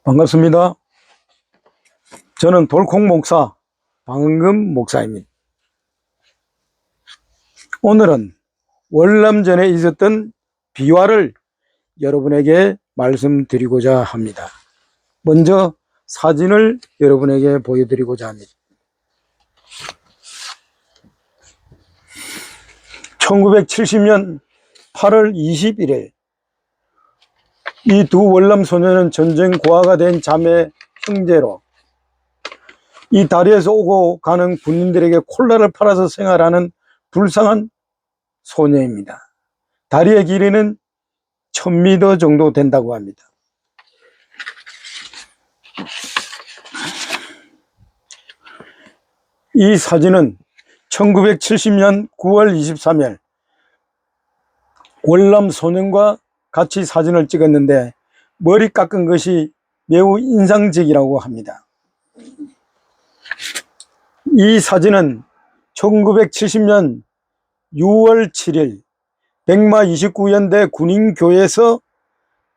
반갑습니다. 저는 돌콩 목사 방은금 목사입니다. 오늘은 월남전에 있었던 비화를 여러분에게 말씀드리고자 합니다. 먼저 사진을 여러분에게 보여드리고자 합니다. 1970년 8월 21일 이 두 월남 소녀는 전쟁 고아가 된 자매 형제로 이 다리에서 오고 가는 군인들에게 콜라를 팔아서 생활하는 불쌍한 소녀입니다. 다리의 길이는 1000m 정도 된다고 합니다. 이 사진은 1970년 9월 23일 월남 소년과 같이 사진을 찍었는데 머리 깎은 것이 매우 인상적이라고 합니다. 이 사진은 1970년 6월 7일 백마 29연대 군인교회에서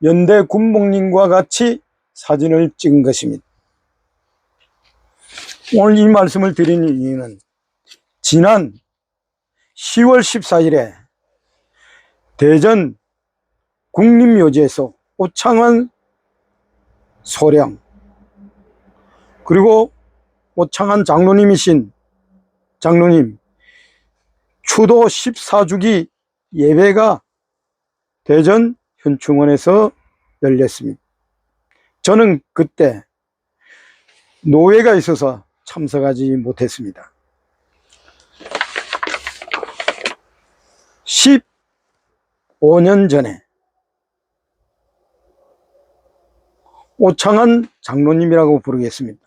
연대 군목님과 같이 사진을 찍은 것입니다. 오늘 이 말씀을 드리는 이유는 지난 10월 14일에 대전 국립묘지에서 오창환 소령 그리고 오창환 장로님이신 장로님 추도 14주기 예배가 대전 현충원에서 열렸습니다. 저는 그때 노예가 있어서 참석하지 못했습니다. 15년 전에 오창환 장로님이라고 부르겠습니다.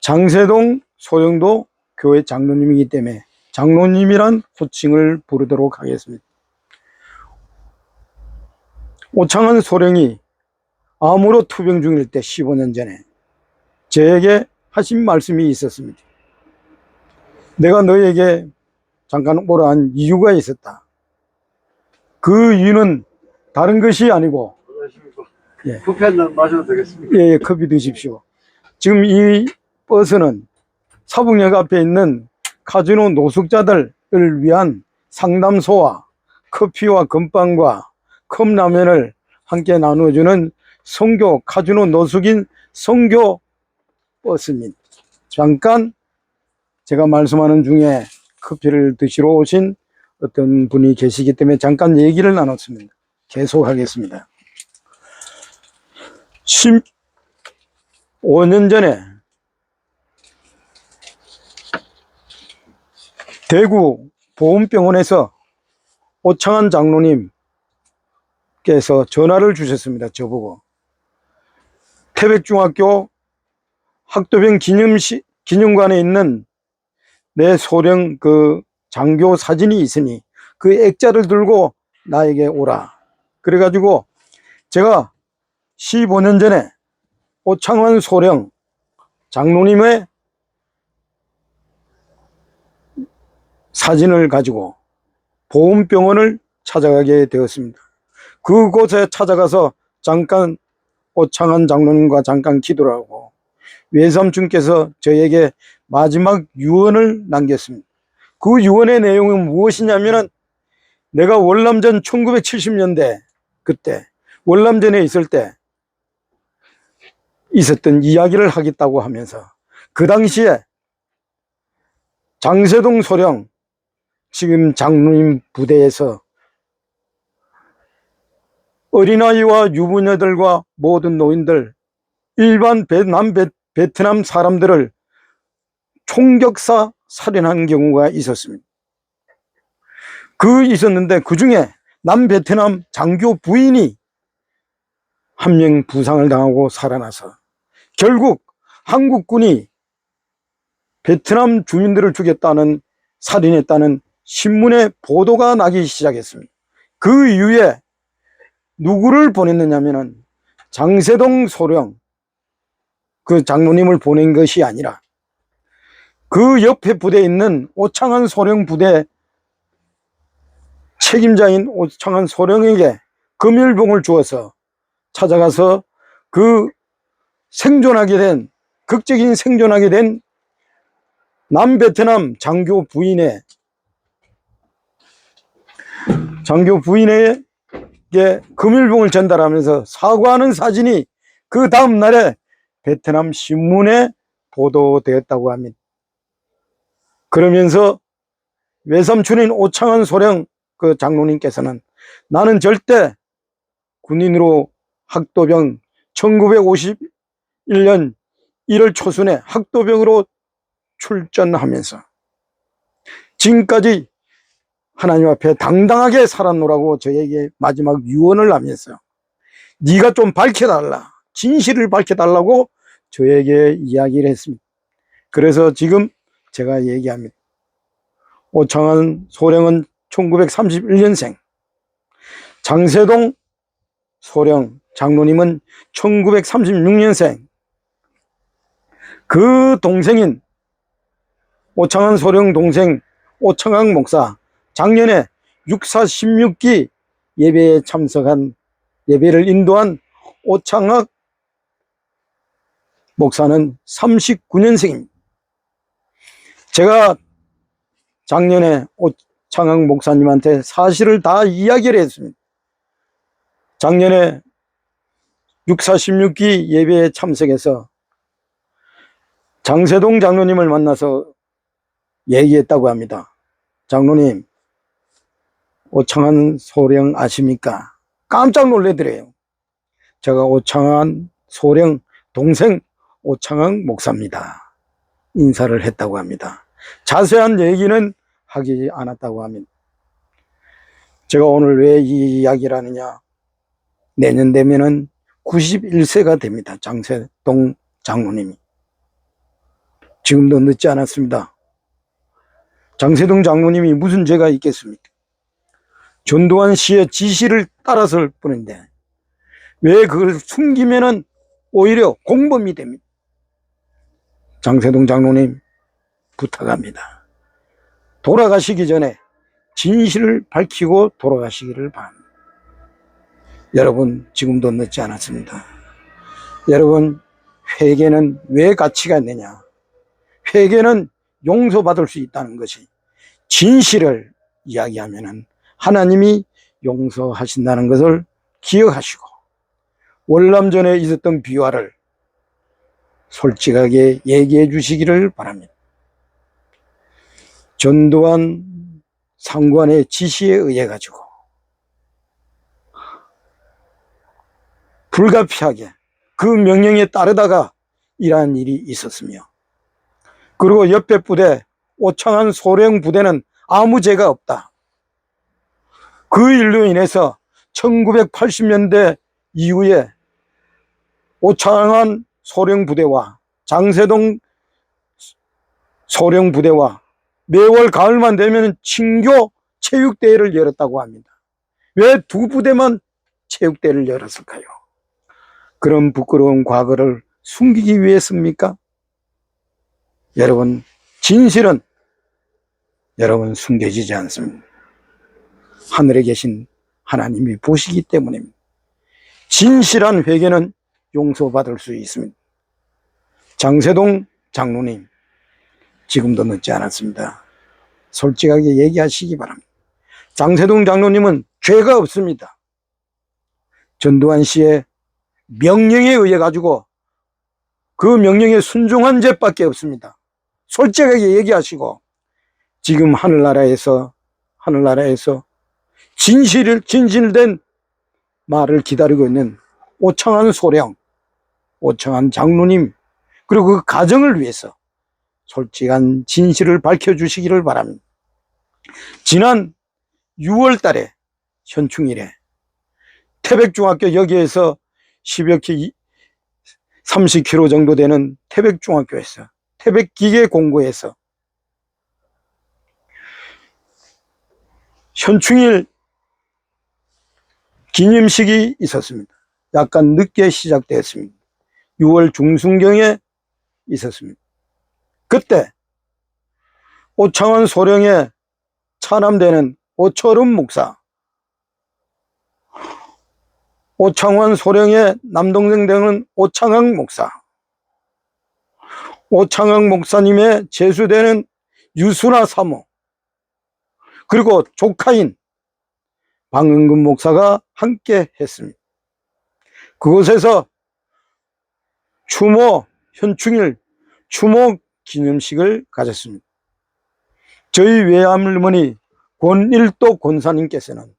장세동 소령도 교회 장로님이기 때문에 장로님이란 호칭을 부르도록 하겠습니다. 오창환 소령이 암으로 투병 중일 때 15년 전에 저에게 하신 말씀이 있었습니다. 내가 너에게 잠깐 오라 한 이유가 있었다. 그 이유는 다른 것이 아니고 예. 커피 한 잔 마셔도 되겠습니까? 예, 커피 드십시오. 지금 이 버스는 사북역 앞에 있는 카지노 노숙자들을 위한 상담소와 커피와 건빵과 컵라면을 함께 나눠주는 선교 카지노 노숙인 선교 버스입니다. 잠깐 제가 말씀하는 중에 커피를 드시러 오신 어떤 분이 계시기 때문에 잠깐 얘기를 나눴습니다. 계속하겠습니다. 15년 전에 대구 보훈병원에서 오창환 장로님께서 전화를 주셨습니다. 저보고 태백중학교 학도병 기념관에 있는 내 소령 그 장교 사진이 있으니 그 액자를 들고 나에게 오라. 그래가지고 제가 15년 전에 오창환 소령 장로님의 사진을 가지고 보훈병원을 찾아가게 되었습니다. 그곳에 찾아가서 잠깐 오창환 장로님과 잠깐 기도를 하고 외삼촌께서 저에게 마지막 유언을 남겼습니다. 그 유언의 내용은 무엇이냐면은 내가 월남전 1970년대 그때 월남전에 있을 때 있었던 이야기를 하겠다고 하면서 그 당시에 장세동 소령 지금 장로님 부대에서 어린아이와 유부녀들과 모든 노인들 일반 베트남 사람들을 총격사 살인한 경우가 있었습니다. 있었는데 그 중에 남베트남 장교 부인이 한 명 부상을 당하고 살아나서 결국 한국군이 베트남 주민들을 죽였다는 살인했다는 신문에 보도가 나기 시작했습니다. 그 이후에 누구를 보냈느냐면은 장세동 소령 그 장로님을 보낸 것이 아니라 그 옆에 부대에 있는 오창환 소령 부대 책임자인 오창환 소령에게 금일봉을 주어서 찾아가서 그 생존하게 된, 극적인 생존하게 된 남베트남 장교 부인에게 금일봉을 전달하면서 사과하는 사진이 그 다음 날에 베트남 신문에 보도되었다고 합니다. 그러면서 외삼촌인 오창한 소령 그 장로님께서는 나는 절대 군인으로 학도병 1951년 1월 초순에 학도병으로 출전하면서 지금까지 하나님 앞에 당당하게 살았노라고 저에게 마지막 유언을 하면서 네가 좀 밝혀달라, 진실을 밝혀달라고 저에게 이야기를 했습니다. 그래서 지금 제가 얘기합니다. 오창한 소령은 1931년생, 장세동 소령 장로님은 1936년생. 그 동생인 오창한 소령 동생 오창학 목사, 작년에 육사 16기 예배에 참석한, 예배를 인도한 오창학 목사는 39년생입니다. 제가 작년에 오창학 목사님한테 사실을 다 이야기를 했습니다. 작년에 육사 16기 예배에 참석해서 장세동 장로님을 만나서 얘기했다고 합니다. 장로님, 오창한 소령 아십니까? 깜짝 놀래더래요. 제가 오창한 소령 동생 오창학 목사입니다. 인사를 했다고 합니다. 자세한 얘기는 하지 않았다고 합니다. 제가 오늘 왜 이 이야기를 하느냐, 내년 되면은 91세가 됩니다. 장세동 장로님이. 지금도 늦지 않았습니다. 장세동 장로님이 무슨 죄가 있겠습니까? 전두환 씨의 지시를 따라서일 뿐인데 왜 그걸 숨기면은 오히려 공범이 됩니다. 장세동 장로님 부탁합니다. 돌아가시기 전에 진실을 밝히고 돌아가시기를 바랍니다. 여러분, 지금도 늦지 않았습니다. 여러분, 회개는 왜 가치가 있느냐? 회개는 용서받을 수 있다는 것이, 진실을 이야기하면 하나님이 용서하신다는 것을 기억하시고 월남전에 있었던 비화를 솔직하게 얘기해 주시기를 바랍니다. 전두환 상관의 지시에 의해 가지고 불가피하게 그 명령에 따르다가 이러한 일이 있었으며, 그리고 옆에 부대 오창한 소령 부대는 아무 죄가 없다. 그 일로 인해서 1980년대 이후에 오창한 소령 부대와 장세동 소령 부대와 매월 가을만 되면 친교 체육대회를 열었다고 합니다. 왜 두 부대만 체육대회를 열었을까요? 그런 부끄러운 과거를 숨기기 위해서입니까? 여러분, 진실은 여러분 숨겨지지 않습니다. 하늘에 계신 하나님이 보시기 때문입니다. 진실한 회개는 용서받을 수 있습니다. 장세동 장로님, 지금도 늦지 않았습니다. 솔직하게 얘기하시기 바랍니다. 장세동 장로님은 죄가 없습니다. 전두환 씨의 명령에 의해 가지고 그 명령에 순종한 죄밖에 없습니다. 솔직하게 얘기하시고, 지금 하늘나라에서 진실된 말을 기다리고 있는 오창한 소령, 오창한 장로님, 그리고 그 가정을 위해서 솔직한 진실을 밝혀주시기를 바랍니다. 지난 6월 달에 현충일에 태백중학교, 여기에서 10여 키 30km 정도 되는 태백중학교에서, 태백기계공고에서 현충일 기념식이 있었습니다. 약간 늦게 시작되었습니다. 6월 중순경에 있었습니다. 그때 오창한 소령에 차남되는 오철음 목사, 오창환 소령의 남동생 되는 오창학 목사, 오창학 목사님의 제수되는 유순아 사모, 그리고 조카인 방은금 목사가 함께 했습니다. 그곳에서 추모 현충일 추모 기념식을 가졌습니다. 저희 외할머니 권일도 권사님께서는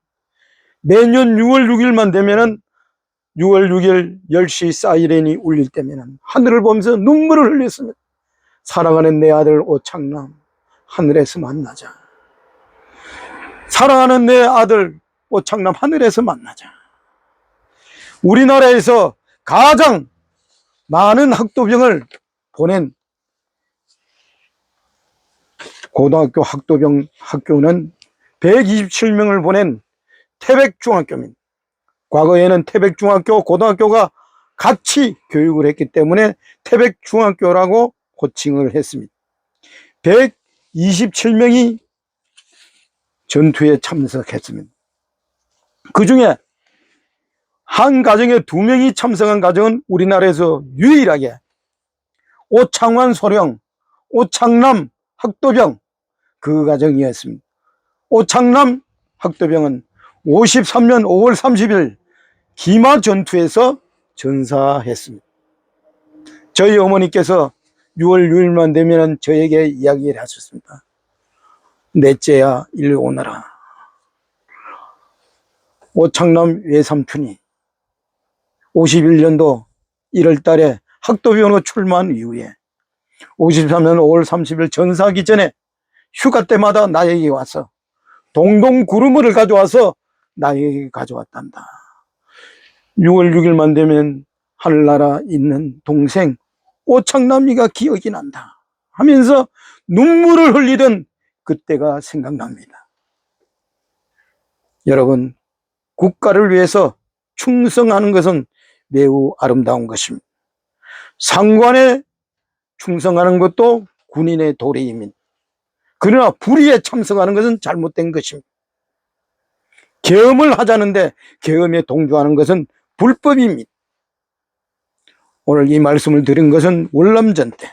매년 6월 6일만 되면은 6월 6일 10시 사이렌이 울릴 때면은 하늘을 보면서 눈물을 흘렸습니다. 사랑하는 내 아들 오창남, 하늘에서 만나자. 사랑하는 내 아들 오창남, 하늘에서 만나자. 우리나라에서 가장 많은 학도병을 보낸 고등학교 학도병 학교는 127명을 보낸 태백중학교입니다. 과거에는 태백중학교, 고등학교가 같이 교육을 했기 때문에 태백중학교라고 호칭을 했습니다. 127명이 전투에 참석했습니다. 그 중에 한 가정에 2명이 참석한 가정은 우리나라에서 유일하게 오창환 소령, 오창남 학도병 그 가정이었습니다. 오창남 학도병은 53년 5월 30일 기마 전투에서 전사했습니다. 저희 어머니께서 6월 6일만 되면 저에게 이야기를 하셨습니다. 넷째야 일로 오너라. 오창남 외삼촌이 51년도 1월 달에 학도병으로 출마한 이후에 53년 5월 30일 전사하기 전에 휴가 때마다 나에게 와서 동동구름을 가져와서 나에게 가져왔단다. 6월 6일만 되면 하늘나라 있는 동생 오창남이가 기억이 난다 하면서 눈물을 흘리던 그때가 생각납니다. 여러분, 국가를 위해서 충성하는 것은 매우 아름다운 것입니다. 상관에 충성하는 것도 군인의 도리입니다. 그러나 불의에 참석하는 것은 잘못된 것입니다. 계엄을 하자는데 계엄에 동조하는 것은 불법입니다. 오늘 이 말씀을 드린 것은 월남전 때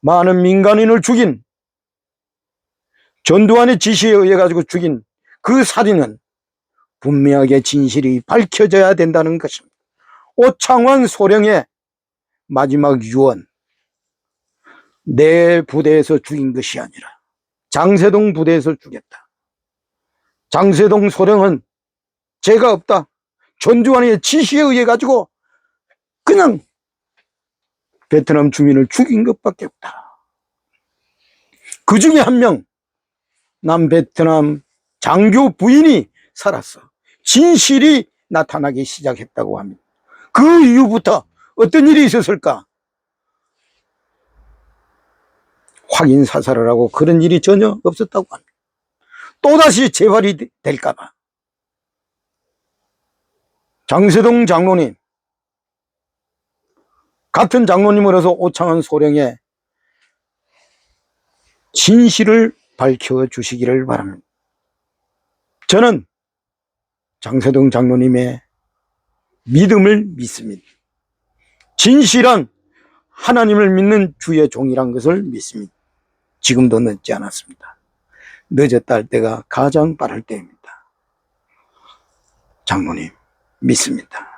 많은 민간인을 죽인, 전두환의 지시에 의해 가지고 죽인 그 살인은 분명하게 진실이 밝혀져야 된다는 것입니다. 오창환 소령의 마지막 유언, 내 부대에서 죽인 것이 아니라 장세동 부대에서 죽였다. 장세동 소령은 죄가 없다. 전두환의 지시에 의해 가지고 그냥 베트남 주민을 죽인 것밖에 없다. 그 중에 한 명, 남베트남 장교 부인이 살았어. 진실이 나타나기 시작했다고 합니다. 그 이후부터 어떤 일이 있었을까? 확인 사살을 하고 그런 일이 전혀 없었다고 합니다. 또다시 재발이 될까봐. 장세동 장로님, 같은 장로님으로서 오창환 소령의 진실을 밝혀주시기를 바랍니다. 저는 장세동 장로님의 믿음을 믿습니다. 진실한 하나님을 믿는 주의 종이란 것을 믿습니다. 지금도 늦지 않았습니다. 늦었다 할 때가 가장 빠를 때입니다. 장로님 믿습니다.